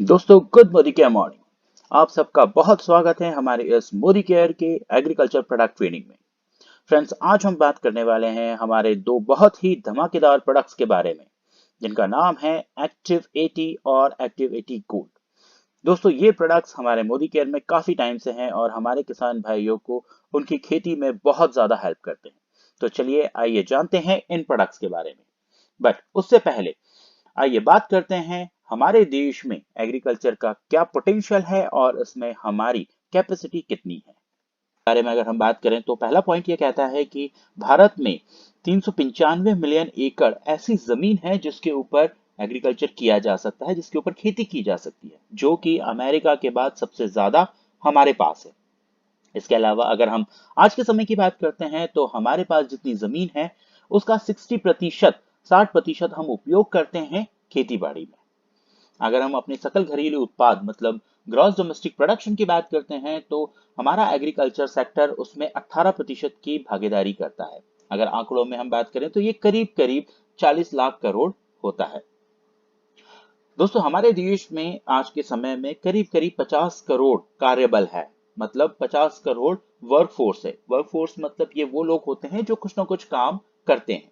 दोस्तों, good Modi care morning. आप सबका बहुत स्वागत है हमारे इस मोदी केयर के एग्रीकल्चर प्रोडक्ट ट्रेनिंग में। फ्रेंड्स, आज हम बात करने वाले हैं हमारे दो बहुत ही धमाकेदार प्रोडक्ट्स के बारे में, जिनका नाम है एक्टिव 80 और एक्टिव 80 गोल्ड। दोस्तों, ये प्रोडक्ट्स हमारे मोदी केयर में काफी टाइम से हैं और हमारे किसान भाइयों को उनकी खेती में बहुत ज्यादा हेल्प करते हैं। तो चलिए आइए जानते हैं इन प्रोडक्ट्स के बारे में। बट उससे पहले आइए बात करते हैं हमारे देश में एग्रीकल्चर का क्या पोटेंशियल है और इसमें हमारी कैपेसिटी कितनी है। बारे में अगर हम बात करें तो पहला पॉइंट ये कहता है कि भारत में 395 मिलियन एकड़ ऐसी जमीन है जिसके ऊपर एग्रीकल्चर किया जा सकता है, जिसके ऊपर खेती की जा सकती है, जो कि अमेरिका के बाद सबसे ज्यादा हमारे पास है। इसके अलावा अगर हम आज के समय की बात करते हैं तो हमारे पास जितनी जमीन है उसका 60% हम उपयोग करते हैं खेती बाड़ी में। अगर हम अपने सकल घरेलू उत्पाद मतलब ग्रॉस डोमेस्टिक प्रोडक्शन की बात करते हैं तो हमारा एग्रीकल्चर सेक्टर उसमें 18% की भागीदारी करता है। अगर आंकड़ों में हम बात करें तो ये करीब करीब 40 लाख करोड़ होता है। दोस्तों, हमारे देश में आज के समय में करीब करीब 50 करोड़ कार्यबल है, मतलब 50 करोड़ वर्कफोर्स है। वर्कफोर्स मतलब ये वो लोग होते हैं जो कुछ ना कुछ काम करते हैं।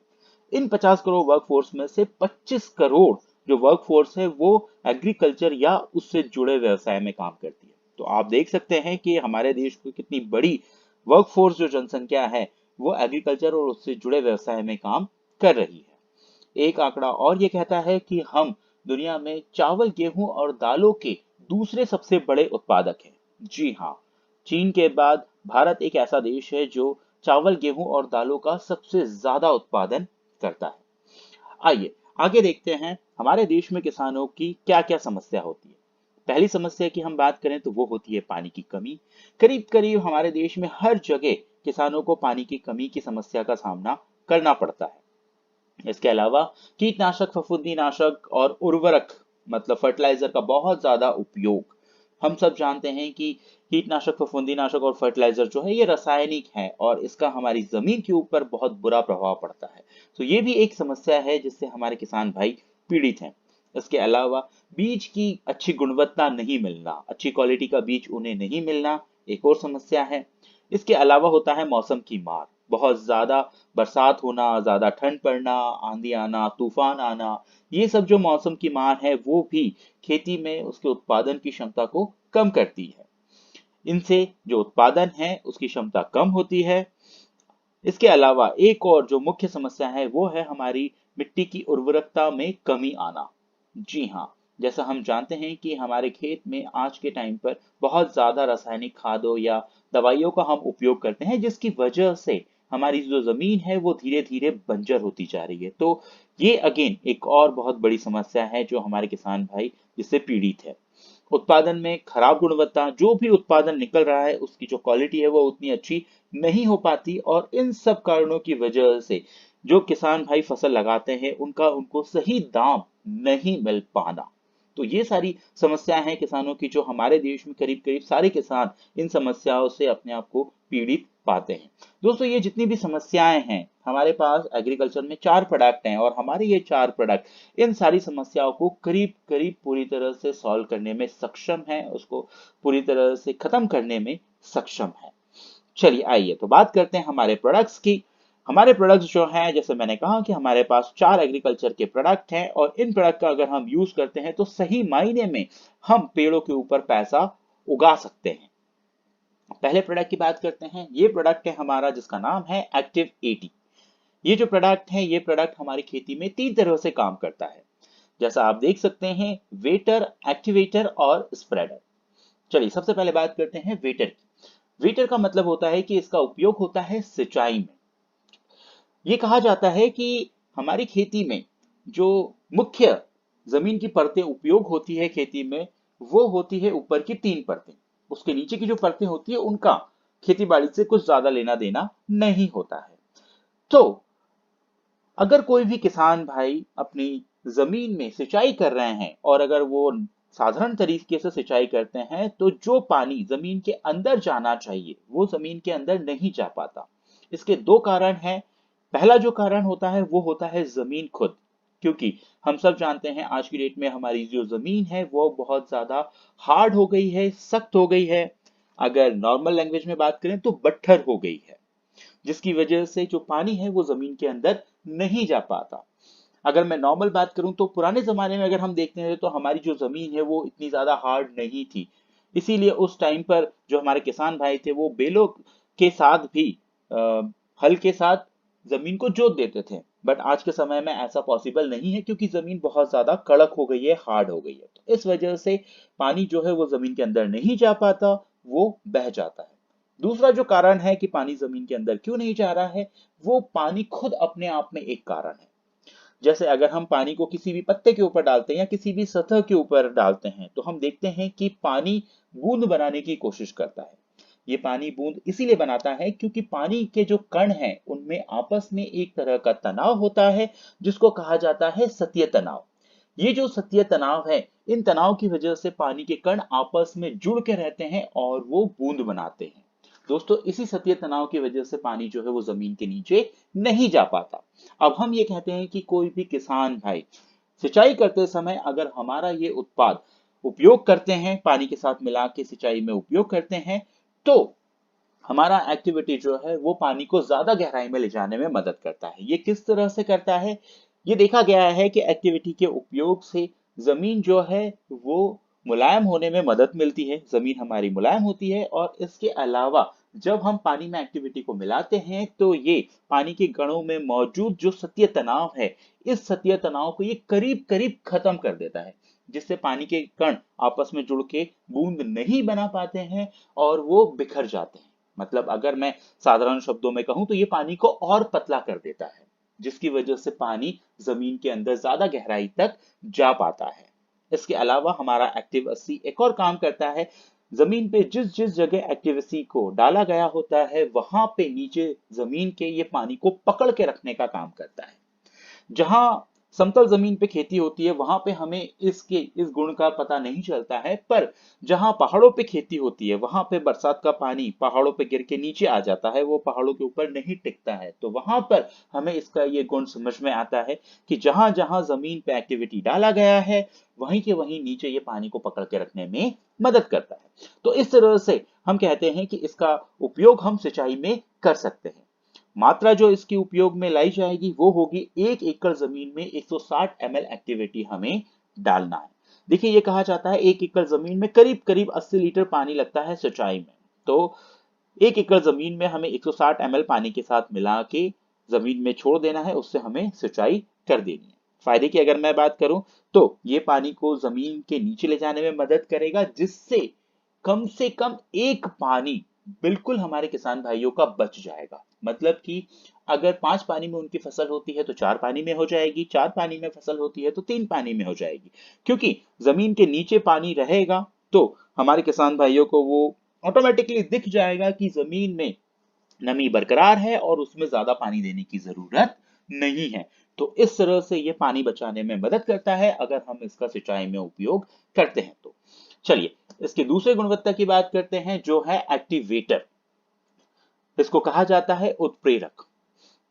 इन 50 करोड़ वर्कफोर्स में से 25 करोड़ जो वर्कफोर्स है वो एग्रीकल्चर या उससे जुड़े व्यवसाय में काम करती है। तो आप देख सकते हैं कि हमारे देश की कितनी बड़ी वर्कफोर्स जो जनसंख्या है वो एग्रीकल्चर और उससे जुड़े व्यवसाय में काम कर रही है। एक आंकड़ा और ये कहता है कि हम दुनिया में चावल, गेहूं और दालों के दूसरे सबसे बड़े उत्पादक हैं। जी हाँ, चीन के बाद भारत एक ऐसा देश है जो चावल, गेहूं और दालों का सबसे ज्यादा उत्पादन करता है। आइए आगे देखते हैं हमारे देश में किसानों की क्या क्या समस्या होती है। पहली समस्या की हम बात करें तो वो होती है पानी की कमी। करीब करीब हमारे देश में हर जगह किसानों को पानी की कमी की समस्या का सामना करना पड़ता है। इसके अलावा कीटनाशक, फफूंदीनाशक और उर्वरक मतलब फर्टिलाइजर का बहुत ज्यादा उपयोग। हम सब जानते हैं कि कीटनाशक, फफूंदीनाशक और फर्टिलाइजर जो है ये रासायनिक है और इसका हमारी जमीन के ऊपर बहुत बुरा प्रभाव पड़ता है। तो ये भी एक समस्या है जिससे हमारे किसान भाई पीड़ित हैं। इसके अलावा बीज की अच्छी गुणवत्ता नहीं मिलना, अच्छी क्वालिटी का बीज उन्हें नहीं मिलना एक और समस्या है। इसके अलावा होता है मौसम की मार। बहुत ज्यादा बरसात होना, ज्यादा ठंड पड़ना, आंधी आना, तूफान आना, ये सब जो मौसम की मार है वो भी खेती में उसके उत्पादन की क्षमता को कम करती है। इनसे जो उत्पादन है उसकी क्षमता कम होती है। इसके अलावा एक और जो मुख्य समस्या है वो है हमारी मिट्टी की उर्वरकता में कमी आना। जी हाँ, जैसा हम जानते हैं कि हमारे खेत में आज के टाइम पर बहुत ज्यादा रासायनिक खादों या दवाइयों का हम उपयोग करते हैं, जिसकी वजह से हमारी जो जमीन है वो धीरे धीरे बंजर होती जा रही है। तो ये अगेन एक और बहुत बड़ी समस्या है जो हमारे किसान भाई जिससे पीड़ित है। उत्पादन में खराब गुणवत्ता, जो भी उत्पादन निकल रहा है उसकी जो क्वालिटी है वो उतनी अच्छी नहीं हो पाती और इन सब कारणों की वजह से जो किसान भाई फसल लगाते हैं उनका उनको सही दाम नहीं मिल पाना। तो ये सारी समस्याएं हैं किसानों की जो हमारे देश में करीब करीब सारे किसान इन समस्याओं से अपने आप को पीड़ित पाते हैं। दोस्तों, ये जितनी भी समस्याएं हैं हमारे पास एग्रीकल्चर में 4 प्रोडक्ट हैं और हमारे ये 4 प्रोडक्ट इन सारी समस्याओं को करीब करीब पूरी तरह से सॉल्व करने में सक्षम है, उसको पूरी तरह से खत्म करने में सक्षम है। चलिए आइए तो बात करते हैं हमारे प्रोडक्ट्स की। हमारे प्रोडक्ट्स जो हैं, जैसे मैंने कहा कि हमारे पास 4 एग्रीकल्चर के प्रोडक्ट हैं और इन प्रोडक्ट का अगर हम यूज करते हैं तो सही मायने में हम पेड़ों के ऊपर पैसा उगा सकते हैं। पहले प्रोडक्ट की बात करते हैं। ये प्रोडक्ट है हमारा जिसका नाम है एक्टिव 80। ये जो प्रोडक्ट है ये प्रोडक्ट हमारी खेती में 3 तरह से काम करता है, जैसा आप देख सकते हैं, वेटर, एक्टिवेटर और स्प्रेडर। चलिए सबसे पहले बात करते हैं वेटर की। वेटर का मतलब होता है कि इसका उपयोग होता है सिंचाई में। ये कहा जाता है कि हमारी खेती में जो मुख्य जमीन की परतें उपयोग होती है खेती में, वो होती है ऊपर की 3 परतें। उसके नीचे की जो परतें होती है उनका खेती बाड़ी से कुछ ज्यादा लेना देना नहीं होता है। तो अगर कोई भी किसान भाई अपनी जमीन में सिंचाई कर रहे हैं और अगर वो साधारण तरीके से सिंचाई करते हैं तो जो पानी जमीन के अंदर जाना चाहिए वो जमीन के अंदर नहीं जा पाता। इसके 2 कारण हैं। पहला जो कारण होता है वो होता है जमीन खुद। क्योंकि हम सब जानते हैं आज की डेट में हमारी जो जमीन है वो बहुत ज्यादा हार्ड हो गई है, सख्त हो गई है। अगर नॉर्मल लैंग्वेज में बात करें तो बट्ठर हो गई है, जिसकी वजह से जो पानी है वो जमीन के अंदर नहीं जा पाता। अगर मैं नॉर्मल बात करूं तो पुराने जमाने में अगर हम देखते हैं तो हमारी जो जमीन है वो इतनी ज्यादा हार्ड नहीं थी, इसीलिए उस टाइम पर जो हमारे किसान भाई थे वो बेलों के साथ भी हल के साथ जमीन को जोत देते थे। बट आज के समय में ऐसा पॉसिबल नहीं है, क्योंकि जमीन बहुत ज्यादा कड़क हो गई है, हार्ड हो गई है। तो इस वजह से पानी जो है वो जमीन के अंदर नहीं जा पाता, वो बह जाता है। दूसरा जो कारण है कि पानी जमीन के अंदर क्यों नहीं जा रहा है, वो पानी खुद अपने आप में एक कारण है। जैसे अगर हम पानी को किसी भी पत्ते के ऊपर डालते हैं या किसी भी सतह के ऊपर डालते हैं तो हम देखते हैं कि पानी बूंद बनाने की कोशिश करता है। ये पानी बूंद इसीलिए बनाता है क्योंकि पानी के जो कण हैं उनमें आपस में एक तरह का तनाव होता है, जिसको कहा जाता है सतहीय तनाव। ये जो सतहीय तनाव है, इन तनाव की वजह से पानी के कण आपस में जुड़ के रहते हैं और वो बूंद बनाते हैं। दोस्तों, इसी सतहीय तनाव की वजह से पानी जो है वो जमीन के नीचे नहीं जा पाता। अब हम ये कहते हैं कि कोई भी किसान भाई सिंचाई करते समय अगर हमारा ये उत्पाद उपयोग करते हैं, पानी के साथ मिला के सिंचाई में उपयोग करते हैं, तो हमारा एक्टिविटी जो है वो पानी को ज्यादा गहराई में ले जाने में मदद करता है। ये किस तरह से करता है? ये देखा गया है कि एक्टिविटी के उपयोग से जमीन जो है वो मुलायम होने में मदद मिलती है, जमीन हमारी मुलायम होती है। और इसके अलावा जब हम पानी में एक्टिविटी को मिलाते हैं तो ये पानी के कणों में मौजूद जो सतहीय तनाव है, इस सतहीय तनाव को ये करीब करीब खत्म कर देता है, जिससे पानी के कण आपस में जुड़ के बूंद नहीं बना पाते हैं और वो बिखर जाते हैं। मतलब अगर मैं साधारण शब्दों में कहूं तो ये पानी को और पतला कर देता है, जिसकी वजह से पानी जमीन के अंदर ज्यादा गहराई तक जा पाता है। इसके अलावा हमारा एक्टिव 80 एक और काम करता है। जमीन पे जिस जिस जगह एक्टिव 80 को डाला गया होता है वहां पे नीचे जमीन के ये पानी को पकड़ के रखने का काम करता है। जहां समतल जमीन पे खेती होती है वहां पे हमें इस गुण का पता नहीं चलता है, पर जहां पहाड़ों पे खेती होती है वहां पे बरसात का पानी पहाड़ों पे गिर के नीचे आ जाता है, वो पहाड़ों के ऊपर नहीं टिकता है। तो वहां पर हमें इसका ये गुण समझ में आता है कि जहां जहां जमीन पे एक्टिविटी डाला गया है वहीं के वहीं नीचे ये पानी को पकड़ के रखने में मदद करता है। तो इस तरह से हम कहते हैं कि इसका उपयोग हम सिंचाई में कर सकते हैं। मात्रा जो इसके उपयोग में लाई जाएगी वो होगी 1 एकड़ जमीन में 160 ml एक्टिविटी हमें डालना है। देखिए, ये कहा जाता है 1 एकड़ जमीन में करीब करीब 80 लीटर पानी लगता है सिंचाई में। तो 1 एकड़ जमीन में हमें 160 ml पानी के साथ मिला के जमीन में छोड़ देना है, उससे हमें सिंचाई कर देनी है। फायदे की अगर मैं बात करूं तो ये पानी को जमीन के नीचे ले जाने में मदद करेगा, जिससे कम से कम एक पानी बिल्कुल हमारे किसान भाइयों का बच जाएगा। मतलब कि अगर 5 पानी में उनकी फसल होती है तो 4 पानी में हो जाएगी, 4 पानी में फसल होती है तो 3 पानी में हो जाएगी। क्योंकि जमीन के नीचे पानी रहेगा तो हमारे किसान भाइयों को वो ऑटोमेटिकली दिख जाएगा कि जमीन में नमी बरकरार है और उसमें ज्यादा पानी देने की जरूरत नहीं है। तो इस तरह से ये पानी बचाने में मदद करता है अगर हम इसका सिंचाई में उपयोग करते हैं तो। चलिए, इसके दूसरे गुणवत्ता की बात करते हैं जो है एक्टिवेटर। इसको कहा जाता है उत्प्रेरक।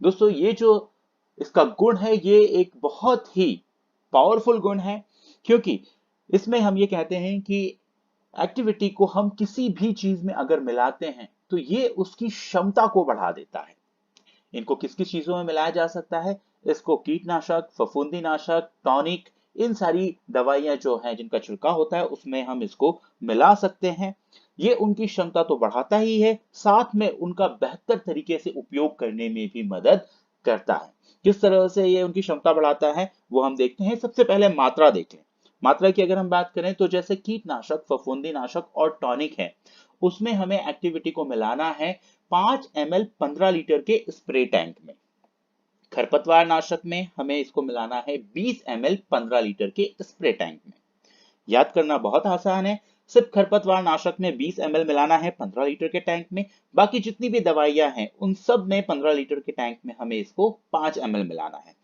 दोस्तों, ये जो इसका गुण है ये एक बहुत ही पावरफुल गुण है, क्योंकि इसमें हम ये कहते हैं कि एक्टिविटी को हम किसी भी चीज में अगर मिलाते हैं तो ये उसकी क्षमता को बढ़ा देता है। इनको किस किस चीजों में मिलाया जा सकता है? इसको कीटनाशक, फफूंदीनाशक, टॉनिक, इन सारी दवाइयां जो हैं जिनका छिड़काव होता है उसमें हम इसको मिला सकते हैं। ये उनकी क्षमता तो बढ़ाता ही है, साथ में उनका बेहतर तरीके से उपयोग करने में भी मदद करता है। किस तरह से ये उनकी क्षमता बढ़ाता है वो हम देखते हैं। सबसे पहले मात्रा देख लें। मात्रा की अगर हम बात करें तो जैसे कीटनाशक, फफूंदीनाशक और टॉनिक है, उसमें हमें एक्टिविटी को मिलाना है 5 ml 15 लीटर के स्प्रे टैंक में। खरपतवार नाशक में हमें इसको मिलाना है 20 ml 15 लीटर के स्प्रे टैंक में। याद करना बहुत आसान है, सिर्फ खरपतवार नाशक में 20 ml मिलाना है 15 लीटर के टैंक में। बाकी जितनी भी दवाइयां हैं उन सब में 15 लीटर के टैंक में हमें इसको 5 ml मिलाना है।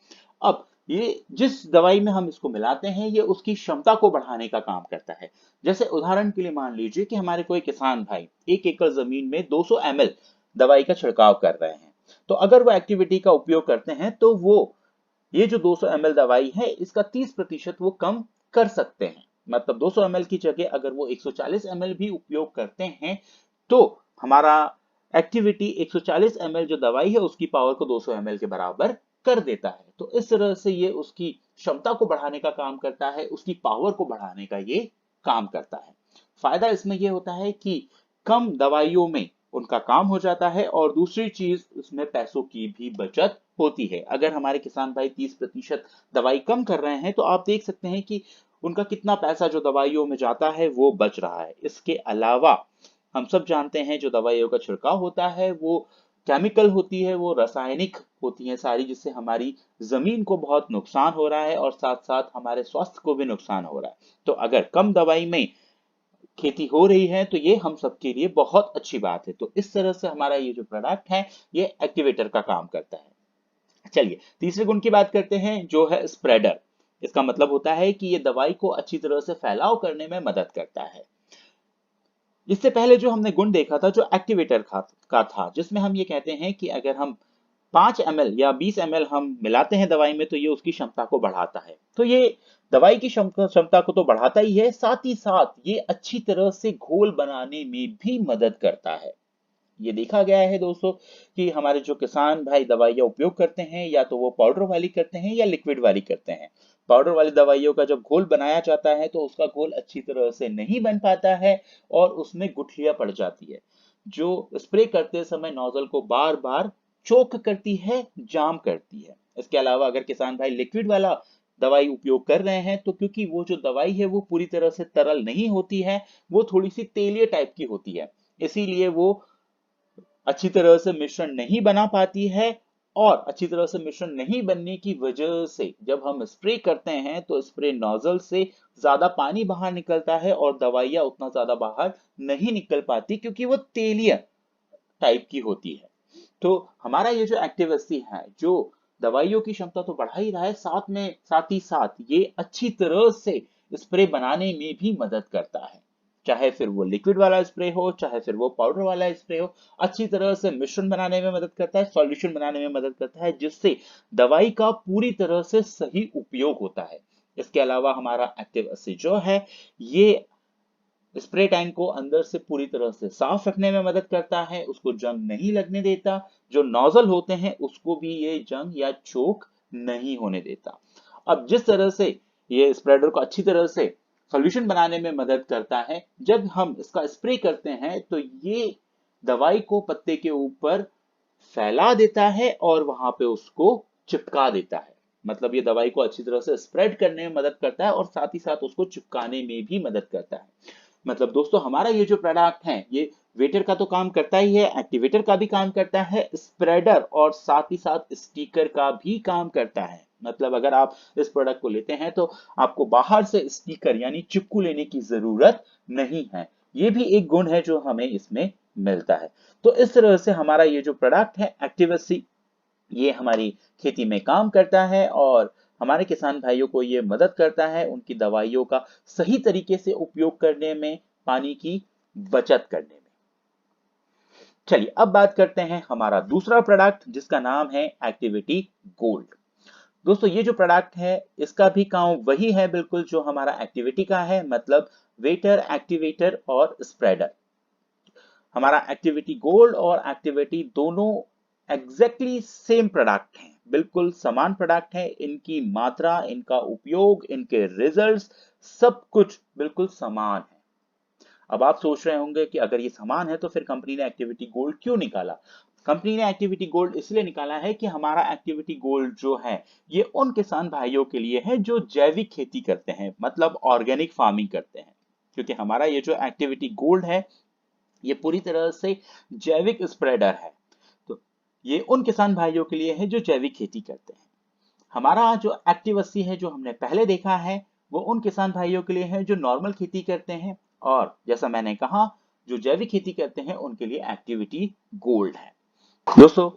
अब ये जिस दवाई में हम इसको मिलाते हैं ये उसकी क्षमता को बढ़ाने का काम करता है। जैसे उदाहरण के लिए मान लीजिए कि हमारे कोई किसान भाई 1 एकड़ जमीन में 200 ml दवाई का छिड़काव कर रहे हैं, तो अगर वो एक्टिविटी का उपयोग करते हैं तो वो ये जो 200 ml दवाई है इसका 30% वो कम कर सकते हैं। मतलब 200 ml की जगह अगर वो 140 ml भी उपयोग करते हैं तो हमारा एक्टिविटी 140 ml जो दवाई है उसकी पावर को 200 ml के बराबर कर देता है। तो इस तरह से ये उसकी क्षमता को बढ़ाने का काम करता है, उसकी पावर को बढ़ाने का ये काम करता है। फायदा इसमें ये होता है कि कम दवाइयों में उनका काम हो जाता है और दूसरी चीज उसमें पैसों की भी बचत होती है। अगर हमारे किसान भाई 30% दवाई कम कर रहे हैं तो आप देख सकते हैं कि उनका कितना पैसा जो दवाइयों में जाता है वो बच रहा है। इसके अलावा हम सब जानते हैं जो दवाइयों का छिड़काव होता है वो केमिकल होती है, वो रासायनिक होती है सारी, जिससे हमारी जमीन को बहुत नुकसान हो रहा है और साथ साथ हमारे स्वास्थ्य को भी नुकसान हो रहा है। तो अगर कम दवाई में खेती हो रही है तो ये हम सबके लिए बहुत अच्छी बात है। तो इस तरह से हमारा ये जो प्रोडक्ट है ये एक्टिवेटर का काम करता है। चलिए तीसरे गुण की बात करते हैं जो है स्प्रेडर। इसका मतलब होता है कि ये दवाई को अच्छी तरह से फैलाव करने में मदद करता है। इससे पहले जो हमने गुण देखा था जो एक्टिवेटर का था, जिसमें हम ये कहते हैं कि अगर हम 5 ml या 20 ml हम मिलाते हैं दवाई में तो ये उसकी क्षमता को बढ़ाता है। तो ये दवाई की क्षमता को तो बढ़ाता ही है, साथ ही साथ ये अच्छी तरह से घोल बनाने में भी मदद करता है। ये देखा गया है दोस्तों कि हमारे जो किसान भाई दवाइयाँ उपयोग करते हैं या तो वो पाउडर वाली करते हैं या लिक्विड वाली करते हैं। पाउडर वाली दवाइयों का जब घोल बनाया जाता है तो उसका घोल अच्छी तरह से नहीं बन पाता है और उसमें गुठलियां पड़ जाती है जो स्प्रे करते समय नोजल को बार बार चोक करती है, जाम करती है। इसके अलावा अगर किसान भाई लिक्विड वाला दवाई उपयोग कर रहे हैं तो क्योंकि वो जो दवाई है वो पूरी तरह से तरल नहीं होती है, वो थोड़ी सी तेलीय टाइप की होती है, इसीलिए वो अच्छी तरह से मिश्रण नहीं बना पाती है। और अच्छी तरह से मिश्रण नहीं बनने की वजह से जब हम स्प्रे करते हैं तो स्प्रे नोजल से ज्यादा पानी बाहर निकलता है और दवाइयां उतना ज्यादा बाहर नहीं निकल पाती क्योंकि वो तेलीय टाइप की होती है। तो हमारा ये जो एक्टिव 80 है जो दवाइयों की क्षमता तो बढ़ा ही रहा है, साथ ही साथ ये अच्छी तरह से स्प्रे बनाने में भी मदद करता है। चाहे फिर वो लिक्विड वाला स्प्रे हो चाहे फिर वो पाउडर वाला स्प्रे हो, अच्छी तरह से मिश्रण बनाने में मदद करता है, सॉल्यूशन बनाने में मदद करता है, जिससे दवाई का पूरी तरह से सही उपयोग होता है। इसके अलावा हमारा एक्टिव 80 जो है ये स्प्रे टैंक को अंदर से पूरी तरह से साफ रखने में मदद करता है, उसको जंग नहीं लगने देता, जो नोजल होते हैं उसको भी ये जंग या चोक नहीं होने देता। अब जिस तरह से ये स्प्रेडर को अच्छी तरह से सॉल्यूशन बनाने में मदद करता है, जब हम इसका स्प्रे करते हैं तो ये दवाई को पत्ते के ऊपर फैला देता है और वहां पे उसको चिपका देता है। मतलब ये दवाई को अच्छी तरह से स्प्रेड करने में मदद करता है और साथ ही साथ उसको चिपकाने में भी मदद करता है। मतलब दोस्तों हमारा ये जो प्रोडक्ट है ये वेटर का तो काम करता ही है, एक्टिवेटर का भी काम करता है, स्प्रेडर और साथ ही साथ स्टिकर का भी काम करता है। मतलब अगर आप इस प्रोडक्ट को लेते हैं तो आपको बाहर से स्टिकर यानी चिपकू लेने की जरूरत नहीं है। ये भी एक गुण है जो हमें इसमें मिलता है। तो इस तरह से हमारा ये जो प्रोडक्ट है एक्टिव80 ये हमारी खेती में काम करता है और हमारे किसान भाइयों को ये मदद करता है उनकी दवाइयों का सही तरीके से उपयोग करने में, पानी की बचत करने में। चलिए अब बात करते हैं हमारा दूसरा प्रोडक्ट जिसका नाम है एक्टिविटी गोल्ड। दोस्तों ये जो प्रोडक्ट है इसका भी काम वही है बिल्कुल जो हमारा एक्टिविटी का है, मतलब वेटर, एक्टिवेटर और स्प्रेडर। हमारा एक्टिविटी गोल्ड और एक्टिविटी दोनों एग्जैक्टली सेम प्रोडक्ट हैं, बिल्कुल समान प्रोडक्ट है, इनकी मात्रा, इनका उपयोग, इनके रिजल्ट्स सब कुछ बिल्कुल समान है। अब आप सोच रहे होंगे कि अगर ये समान है तो फिर कंपनी ने एक्टिविटी गोल्ड क्यों निकाला? कंपनी ने एक्टिविटी गोल्ड इसलिए निकाला है कि हमारा एक्टिविटी गोल्ड जो है ये उन किसान भाइयों के लिए है जो जैविक खेती करते हैं, मतलब ऑर्गेनिक फार्मिंग करते हैं। क्योंकि हमारा ये जो एक्टिविटी गोल्ड है ये पूरी तरह से जैविक स्प्रेडर है, तो ये उन किसान भाइयों के लिए है जो जैविक खेती करते हैं। हमारा जो एक्टिव 80 है जो हमने पहले देखा है वो उन किसान भाइयों के लिए है जो नॉर्मल खेती करते हैं, और जैसा मैंने कहा जो जैविक खेती करते हैं उनके लिए एक्टिविटी गोल्ड है। दोस्तों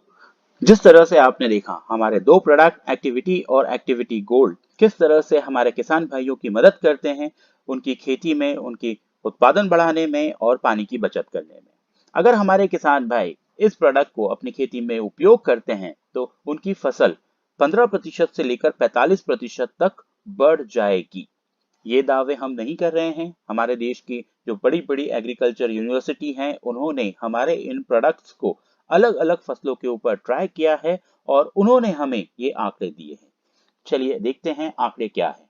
जिस तरह से आपने देखा हमारे दो प्रोडक्ट एक्टिविटी और एक्टिविटी गोल्ड किस तरह से हमारे किसान भाइयों की मदद करते हैं उनकी खेती में, उनकी उत्पादन बढ़ाने में और पानी की बचत करने में। अगर हमारे किसान भाई इस प्रोडक्ट को अपनी खेती में उपयोग करते हैं तो उनकी फसल 15% से लेकर 45% तक बढ़ जाएगी। ये दावे हम नहीं कर रहे हैं, हमारे देश की जो बड़ी बड़ी एग्रीकल्चर यूनिवर्सिटी हैं उन्होंने हमारे इन प्रोडक्ट्स को अलग अलग फसलों के ऊपर ट्राई किया है और उन्होंने हमें ये आंकड़े दिए हैं। चलिए देखते हैं आंकड़े क्या है।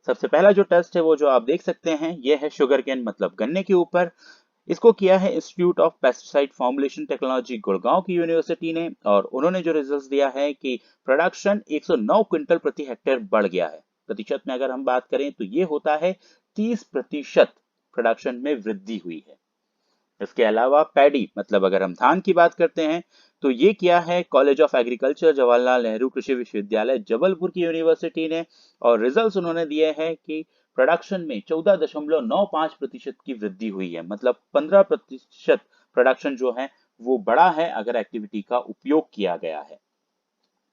सबसे पहला जो टेस्ट है वो जो आप देख सकते हैं ये है शुगर केन मतलब गन्ने के ऊपर। इसको किया है institute of pesticide formulation technology Gurgaon की यूनिवर्सिटी ने और उन्होंने जो रिजल्ट्स दिया है कि प्रोडक्शन 109 क्विंटल प्रति हेक्टेयर बढ़ गया है। प्रतिशत में अगर हम बात करें तो ये होता है 30% प्रोडक्शन में वृद्धि हुई है। इसके अलावा पैडी मतलब अगर हम धान की बात करते हैं तो ये किया है college of agriculture Jawaharlal Nehru कृषि विश्वविद्यालय जबलपुर की यूनिवर्सिटी ने और रिजल्ट्स उन्होंने दिए हैं कि प्रोडक्शन में 14.95% की वृद्धि हुई है, मतलब 15% प्रोडक्शन जो है वो बढ़ा है अगर एक्टिविटी का उपयोग किया गया है।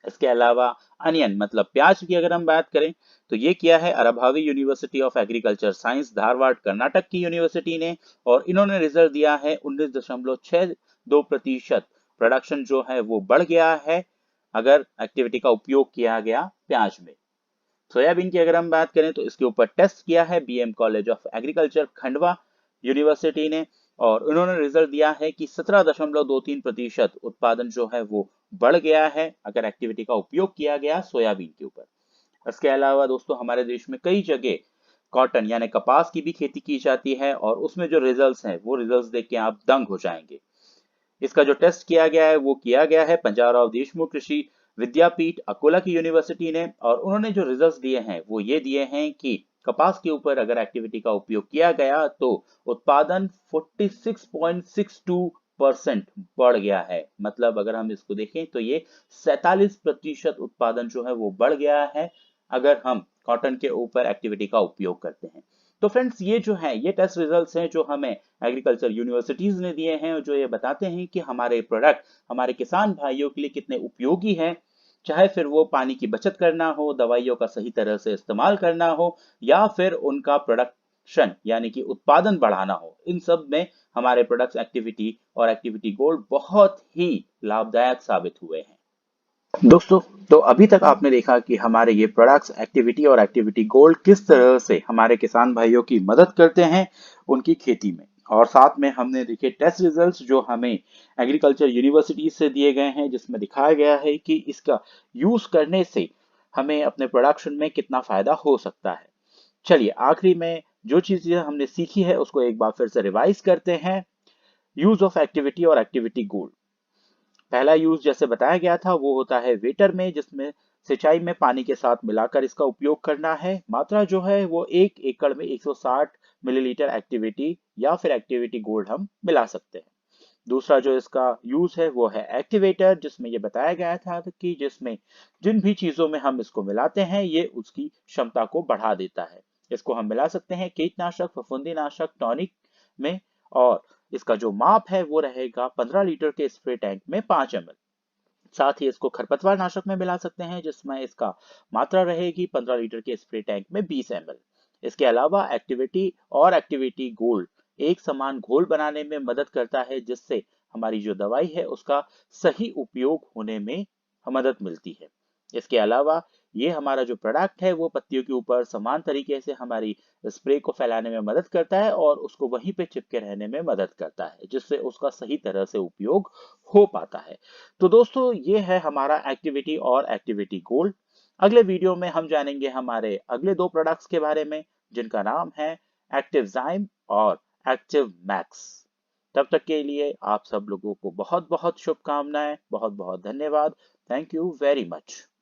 इसके अलावा अनियन मतलब प्याज की अगर हम बात करें तो ये किया है Arabhavi university of agriculture science Dharwad Karnataka की यूनिवर्सिटी ने और इन्होंने रिजल्ट दिया है 19.62% प्रोडक्शन जो है वो बढ़ गया है अगर एक्टिविटी का उपयोग किया गया प्याज में। सोयाबीन की अगर हम बात करें तो इसके ऊपर टेस्ट किया है BM college of agriculture Khandwa university ने और उन्होंने रिजल्ट दिया है कि 17.23% उत्पादन जो है वो बढ़ गया है अगर एक्टिविटी का उपयोग किया गया सोयाबीन के ऊपर। इसके अलावा दोस्तों हमारे देश में कई जगह कॉटन यानी कपास की भी खेती की जाती है और उसमें जो रिजल्ट्स हैं वो रिजल्ट्स देख के आप दंग हो जाएंगे। इसका जो टेस्ट किया गया है वो किया गया है पंजाबराव देशमुख कृषि विद्यापीठ अकोला की यूनिवर्सिटी ने और उन्होंने जो रिजल्ट्स दिए हैं वो ये दिए हैं कि कपास के ऊपर अगर एक्टिविटी का उपयोग किया गया तो उत्पादन 46.62% बढ़ गया है। मतलब अगर हम इसको देखें तो ये 47% उत्पादन जो है वो बढ़ गया है अगर हम कॉटन के ऊपर एक्टिविटी का उपयोग करते हैं। तो फ्रेंड्स ये जो है ये टेस्ट रिजल्ट्स हैं जो हमें एग्रीकल्चर यूनिवर्सिटीज ने दिए हैं और जो ये बताते हैं कि हमारे प्रोडक्ट हमारे किसान भाइयों के लिए कितने उपयोगी हैं, चाहे फिर वो पानी की बचत करना हो, दवाइयों का सही तरह से इस्तेमाल करना हो या फिर उनका प्रोडक्शन यानी कि उत्पादन बढ़ाना हो। इन सब में हमारे प्रोडक्ट्स एक्टिविटी और एक्टिविटी गोल्ड बहुत ही लाभदायक साबित हुए हैं। दोस्तों तो अभी तक आपने देखा कि हमारे ये प्रोडक्ट्स एक्टिविटी और एक्टिविटी गोल्ड किस तरह से हमारे किसान भाइयों की मदद करते हैं उनकी खेती में और साथ में हमने देखे टेस्ट रिजल्ट्स जो हमें एग्रीकल्चर यूनिवर्सिटी से दिए गए हैं जिसमें दिखाया गया है कि इसका यूज करने से हमें अपने प्रोडक्शन में कितना फायदा हो सकता है। चलिए आखिरी में जो चीजें हमने सीखी है उसको एक बार फिर से रिवाइज करते हैं। यूज ऑफ एक्टिविटी और एक्टिविटी गोल्ड। पहला यूज जैसे बताया गया था वो होता है वेटर में जिसमें सिंचाई में पानी के साथ मिलाकर इसका उपयोग करना है। मात्रा जो है वो 1 एकड़ में 160 मिलीलीटर एक्टिविटी या फिर एक्टिविटी गोल्ड हम मिला सकते हैं। दूसरा जो इसका यूज है वो है एक्टिवेटर जिसमें ये बताया गया था कि जिसमें जिन भी चीजों में हम इसको मिलाते हैं ये उसकी क्षमता को बढ़ा देता है। इसको हम मिला सकते हैं कीटनाशक फफूंदीनाशक टॉनिक में और इसका जो माप है वो रहेगा 15 लीटर के स्प्रे टैंक में 5 ml। साथ ही इसको खरपतवार नाशक में मिला सकते हैं जिसमें इसका मात्रा रहेगी 15 लीटर के स्प्रे टैंक में 20 ml। इसके अलावा एक्टिविटी और एक्टिविटी गोल्ड एक समान घोल बनाने में मदद करता है जिससे हमारी जो दवाई है उसका सही उपयोग होने में मदद मिलती है। इसके अलावा ये हमारा जो प्रोडक्ट है वो पत्तियों के ऊपर समान तरीके से हमारी स्प्रे को फैलाने में मदद करता है और उसको वहीं पे चिपके रहने में मदद करता है जिससे उसका सही तरह से उपयोग हो पाता है। तो दोस्तों ये है हमारा एक्टिविटी और एक्टिविटी गोल्ड। अगले वीडियो में हम जानेंगे हमारे अगले 2 प्रोडक्ट्स के बारे में जिनका नाम है एक्टिव ज़ाइम और एक्टिव मैक्स। तब तक के लिए आप सब लोगों को बहुत बहुत शुभकामनाएं, बहुत बहुत धन्यवाद। Thank you very much.